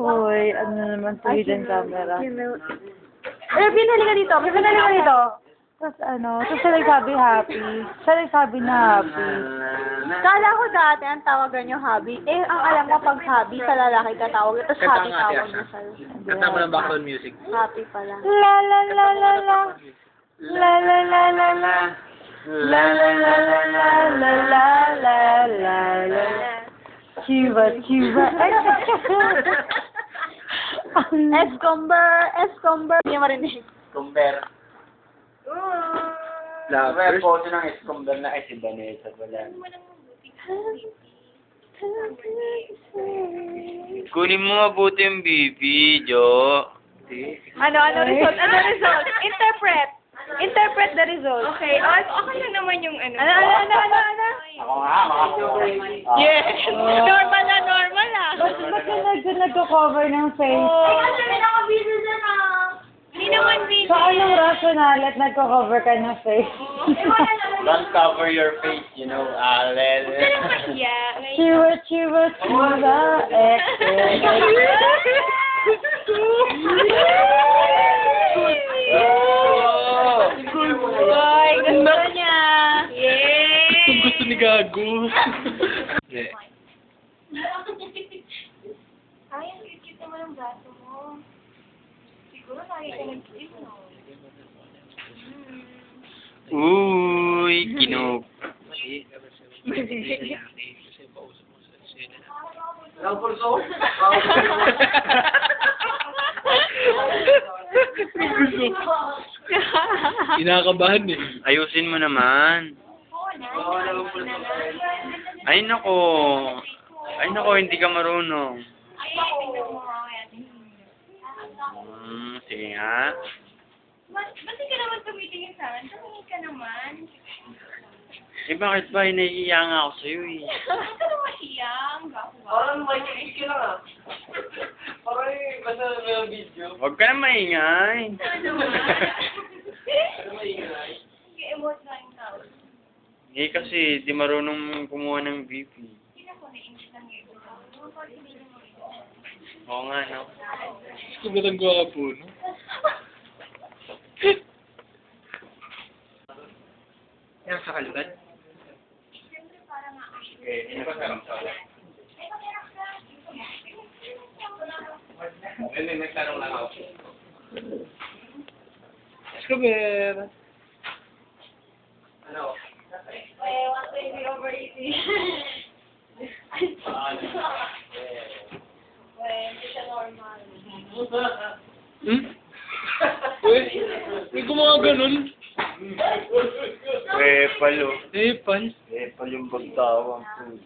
Uy, ano naman to hidden camera. Eh, binali ka dito. May binali ka dito. Tapos tapos siya nagsabi happy. Siya nagsabi na happy. Kala ko dati ang tawagan nyo hobby. Eh, ang alam mo pag hobby sa lalaki ka tawag. Tapos happy tawag mo sa'yo. Kanta mo ng background music. Happy pala. La la la la la. La la la la la. La la la la la la la la la la. Chiva, chiva. Escomber. Hindi mo marinig. Escomber. May photo ng Escomber na si Vanessa pala. Kunin mo mabuti yung bibi, Jo. Ano result? Ano result? Interpret the result. Okay, okay lang naman yung ano. Ano? Ako nga, makakasabay. Yes! Normal ah. Ba't ka nagko-cover ng face? Hindi naman busy. So, anong rationale at nagko-cover ka ng face? Don't cover your face, you know, Alel. Yeah. Chiva, chiva, chiva, Ay, gusto niya. Yay! Gusto ni Gago. Ay, ang cute naman ang braso mo. Siguro lagi ka nag-sleep, no? Uy, kinog. Kinakabahan eh. Ayusin mo naman. Ay nako, hindi ka marunong. Sige nga. Ba't di ka naman tumitingin sa akin? Tumingin ka naman. Eh bakit ba? Naiiya nga ako sa'yo eh. Ba't ka naman iyang? Parang basta may video. Huwag ka na maingay. Emote na yung tao. Eh kasi di marunong kumuha ng BP. Hindi na ko na-inch lang yun. Oo nga, no? Gusto ba ng gwapo, no? Yan sa kalugan. Okay, hindi ba sarang sala? Hindi, nagtanong lang ako. Escobar. Ano? Eh, what will be overeating? Hindi siya normal. Uy, may gumawa ganun. Palo. Pal. Palo yung bagtawang food.